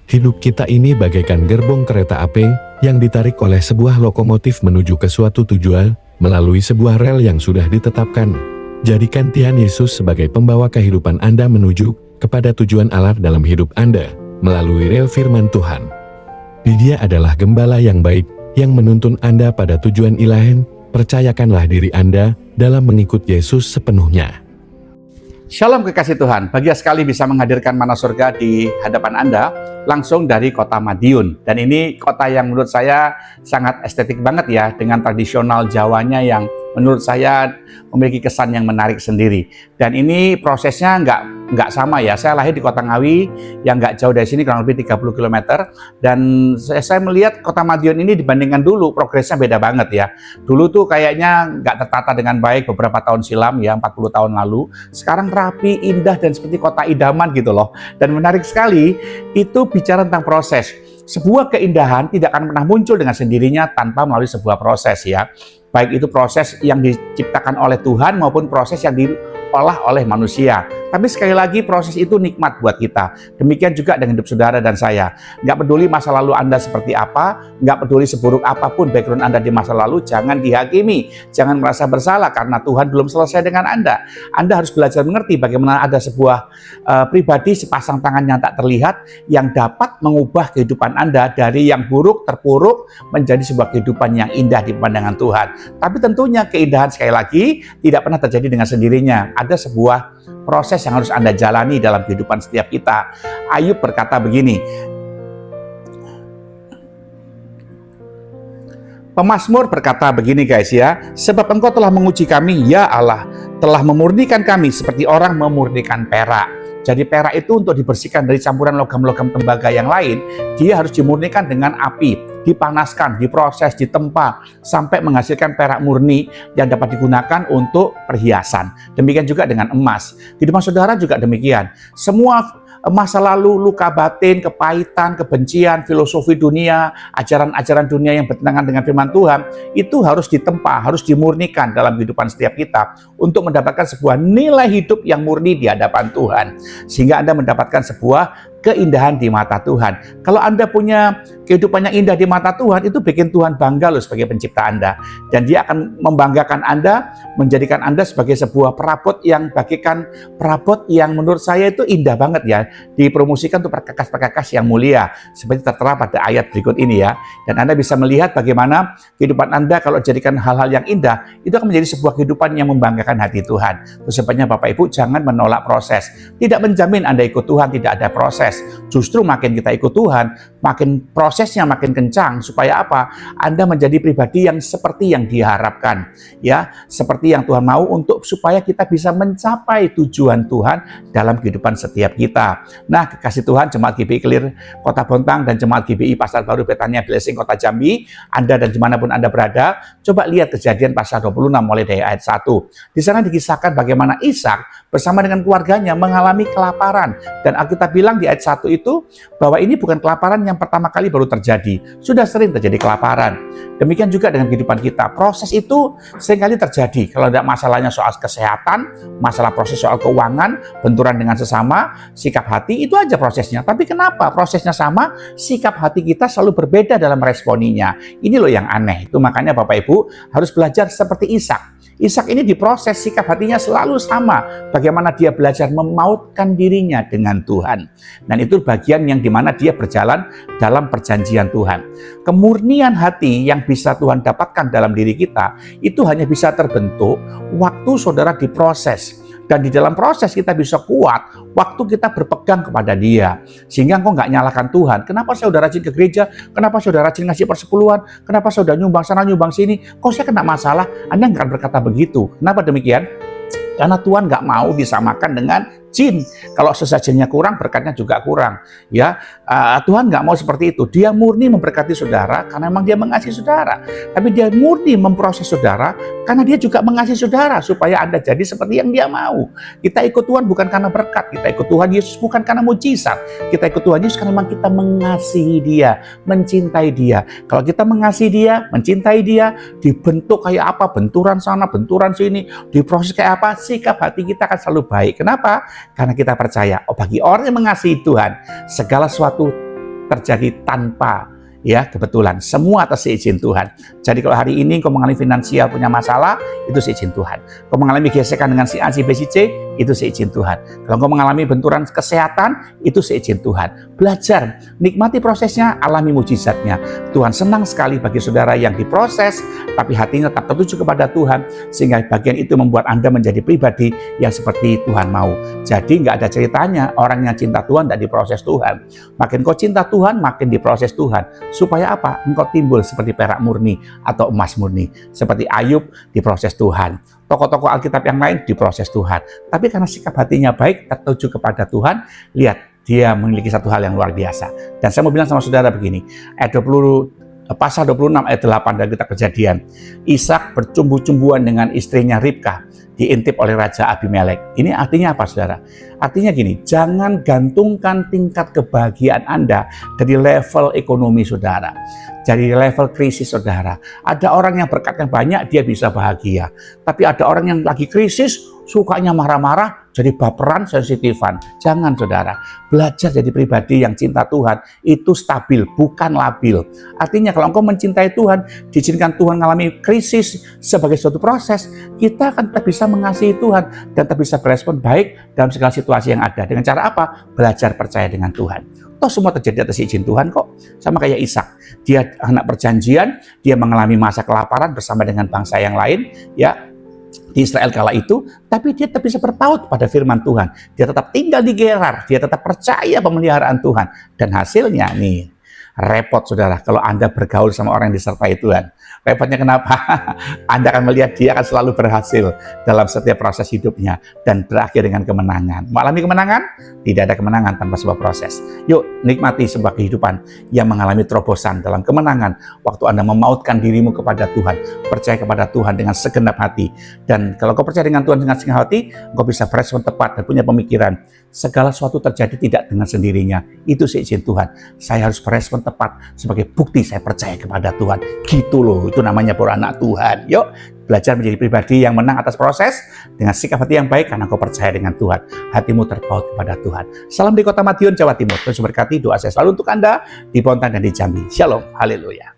Hidup kita ini bagaikan gerbong kereta api yang ditarik oleh sebuah lokomotif menuju ke suatu tujuan melalui sebuah rel yang sudah ditetapkan. Jadikan Tuhan Yesus sebagai pembawa kehidupan Anda menuju kepada tujuan Allah dalam hidup Anda melalui rel firman Tuhan. Dia adalah gembala yang baik yang menuntun Anda pada tujuan ilahi. Percayakanlah diri Anda dalam mengikut Yesus sepenuhnya. Shalom kekasih Tuhan, bahagia sekali bisa menghadirkan Mana Surga di hadapan Anda langsung dari kota Madiun. Dan ini kota yang menurut saya sangat estetik banget ya, dengan tradisional Jawanya yang menurut saya memiliki kesan yang menarik sendiri. Dan ini prosesnya nggak sama ya, saya lahir di kota Ngawi yang nggak jauh dari sini, kurang lebih 30 km. Dan saya melihat kota Madiun ini dibandingkan dulu, progresnya beda banget ya. Dulu tuh kayaknya nggak tertata dengan baik beberapa tahun silam ya, 40 tahun lalu. Sekarang rapi, indah, dan seperti kota idaman gitu loh. Dan menarik sekali, itu bicara tentang proses. Sebuah keindahan tidak akan pernah muncul dengan sendirinya tanpa melalui sebuah proses ya. Baik itu proses yang diciptakan oleh Tuhan maupun proses yang diolah oleh manusia. Tapi sekali lagi proses itu nikmat buat kita. Demikian juga dengan hidup saudara dan saya. Nggak peduli masa lalu Anda seperti apa, nggak peduli seburuk apapun background Anda di masa lalu, jangan dihakimi. Jangan merasa bersalah karena Tuhan belum selesai dengan Anda. Anda harus belajar mengerti bagaimana ada sebuah pribadi sepasang tangan yang tak terlihat yang dapat mengubah kehidupan Anda dari yang buruk, terpuruk menjadi sebuah kehidupan yang indah di pandangan Tuhan. Tapi tentunya keindahan sekali lagi tidak pernah terjadi dengan sendirinya. Ada sebuah proses yang harus Anda jalani dalam kehidupan setiap kita. Ayub berkata begini, Pemazmur berkata begini guys ya, sebab Engkau telah menguji kami, ya Allah, telah memurnikan kami seperti orang memurnikan perak. Jadi perak itu untuk dibersihkan dari campuran logam-logam tembaga yang lain, dia harus dimurnikan dengan api, dipanaskan, diproses, ditempa, sampai menghasilkan perak murni yang dapat digunakan untuk perhiasan. Demikian juga dengan emas. Kehidupan saudara juga demikian. Semua masa lalu, luka batin, kepahitan, kebencian, filosofi dunia, ajaran-ajaran dunia yang bertentangan dengan firman Tuhan, itu harus ditempa, harus dimurnikan dalam kehidupan setiap kita untuk mendapatkan sebuah nilai hidup yang murni di hadapan Tuhan. Sehingga Anda mendapatkan sebuah keindahan di mata Tuhan. Kalau Anda punya kehidupan yang indah di mata Tuhan, itu bikin Tuhan bangga loh sebagai pencipta Anda. Dan dia akan membanggakan Anda, menjadikan Anda sebagai sebuah perabot yang bagikan perabot yang menurut saya itu indah banget ya. Dipromosikan untuk perkakas-perkakas yang mulia. Seperti tertera pada ayat berikut ini ya. Dan Anda bisa melihat bagaimana kehidupan Anda kalau jadikan hal-hal yang indah, itu akan menjadi sebuah kehidupan yang membanggakan hati Tuhan. Itu sebabnya Bapak Ibu jangan menolak proses. Tidak menjamin Anda ikut Tuhan tidak ada proses. Justru makin kita ikut Tuhan, makin prosesnya makin kencang. Supaya apa? Anda menjadi pribadi yang seperti yang diharapkan. Ya, seperti yang Tuhan mau untuk supaya kita bisa mencapai tujuan Tuhan dalam kehidupan setiap kita. Nah, kekasih Tuhan, Jemaat GBI Clear Kota Bontang dan Jemaat GBI Pasar Baru Betania Blessing Kota Jambi, Anda dan dimanapun Anda berada, coba lihat Kejadian pasal 26 mulai dari ayat 1. Di sana dikisahkan bagaimana Ishak bersama dengan keluarganya mengalami kelaparan. Dan Alkitab bilang di ayat 1 itu bahwa ini bukan kelaparan yang pertama kali baru terjadi. Sudah sering terjadi kelaparan. Demikian juga dengan kehidupan kita. Proses itu seringkali terjadi. Kalau ada masalahnya soal kesehatan, masalah proses soal keuangan, benturan dengan sesama, sikap hati, itu aja prosesnya. Tapi kenapa prosesnya sama, sikap hati kita selalu berbeda dalam responinya. Ini loh yang aneh. Itu makanya Bapak Ibu harus belajar seperti Ishak. Ishak ini diproses, sikap hatinya selalu sama. Bagaimana dia belajar memautkan dirinya dengan Tuhan. Dan itu bagian yang dimana dia berjalan dalam perjanjian Tuhan. Kemurnian hati yang bisa Tuhan dapatkan dalam diri kita, itu hanya bisa terbentuk waktu saudara diproses. Dan di dalam proses kita bisa kuat waktu kita berpegang kepada Dia. Sehingga engkau nggak nyalahkan Tuhan. Kenapa saya udah rajin ke gereja? Kenapa saya udah rajin ngasih persepuluhan? Kenapa saya udah nyumbang sana, nyumbang sini? Kok saya kena masalah? Anda nggak berkata begitu. Kenapa demikian? Karena Tuhan nggak mau disamakan dengan jin. Kalau sesajennya kurang, berkatnya juga kurang. Ya, Tuhan nggak mau seperti itu. Dia murni memberkati saudara karena memang dia mengasihi saudara. Tapi dia murni memproses saudara karena dia juga mengasihi saudara supaya Anda jadi seperti yang dia mau. Kita ikut Tuhan bukan karena berkat. Kita ikut Tuhan Yesus bukan karena mujizat. Kita ikut Tuhan Yesus karena memang kita mengasihi Dia, mencintai Dia. Kalau kita mengasihi Dia, mencintai Dia, dibentuk kayak apa, benturan sana, benturan sini, diproses kayak apa, sikap hati kita akan selalu baik. Kenapa? Karena kita percaya, bagi orang yang mengasihi Tuhan, segala sesuatu terjadi tanpa kebetulan. Semua atas izin Tuhan. Jadi kalau hari ini kau mengalami finansial punya masalah, itu seizin Tuhan. Kau mengalami gesekan dengan si A, si B, si C, itu seizin Tuhan. Kalau kau mengalami benturan kesehatan, itu seizin Tuhan. Belajar, nikmati prosesnya, alami mujizatnya. Tuhan senang sekali bagi saudara yang diproses, tapi hatinya tetap tertuju kepada Tuhan, sehingga bagian itu membuat Anda menjadi pribadi yang seperti Tuhan mau. Jadi nggak ada ceritanya orang yang cinta Tuhan tidak diproses Tuhan. Makin kau cinta Tuhan, makin diproses Tuhan. Supaya apa? Engkau timbul seperti perak murni atau emas murni. Seperti Ayub diproses Tuhan. Tokoh-tokoh Alkitab yang lain diproses Tuhan. Tapi karena sikap hatinya baik, tertuju kepada Tuhan, lihat, dia memiliki satu hal yang luar biasa. Dan saya mau bilang sama saudara begini, pasal 26 ayat 8 dari kitab Kejadian. Ishak bercumbu-cumbuan dengan istrinya Ribka, diintip oleh Raja Abimelek. Ini artinya apa, saudara? Artinya gini, jangan gantungkan tingkat kebahagiaan Anda dari level ekonomi saudara, dari level krisis saudara. Ada orang yang berkatnya banyak, dia bisa bahagia. Tapi ada orang yang lagi krisis, sukanya marah-marah, jadi baperan, sensitifan. Jangan saudara, belajar jadi pribadi yang cinta Tuhan, itu stabil, bukan labil. Artinya kalau engkau mencintai Tuhan, diizinkan Tuhan mengalami krisis sebagai suatu proses, kita akan tetap bisa mengasihi Tuhan, dan tetap bisa berespon baik dalam segala situasi yang ada. Dengan cara apa? Belajar percaya dengan Tuhan. Toh semua terjadi atas izin Tuhan kok. Sama kayak Ishak, dia anak perjanjian, dia mengalami masa kelaparan bersama dengan bangsa yang lain, di Israel kala itu, tapi dia tetap bisa berpaut pada firman Tuhan. Dia tetap tinggal di Gerar, dia tetap percaya pemeliharaan Tuhan. Dan hasilnya nih, repot saudara kalau Anda bergaul sama orang yang disertai Tuhan. Repotnya kenapa? Anda akan melihat dia akan selalu berhasil dalam setiap proses hidupnya dan berakhir dengan kemenangan. Mengalami kemenangan? Tidak ada kemenangan tanpa sebuah proses. Yuk, nikmati sebuah kehidupan yang mengalami terobosan dalam kemenangan waktu Anda memautkan dirimu kepada Tuhan, percaya kepada Tuhan dengan segenap hati. Dan kalau kau percaya dengan Tuhan dengan segenap hati, kau bisa berespon tepat dan punya pemikiran. Segala sesuatu terjadi tidak dengan sendirinya. Itu seizin Tuhan. Saya harus berespon tepat sebagai bukti saya percaya kepada Tuhan. Gitu loh, itu namanya para anak Tuhan. Yuk, belajar menjadi pribadi yang menang atas proses dengan sikap hati yang baik karena kau percaya dengan Tuhan. Hatimu terpaut kepada Tuhan. Salam di Kota Madiun, Jawa Timur. Terus berkati, doa saya selalu untuk Anda di Bontang dan di Jambi. Shalom, haleluya.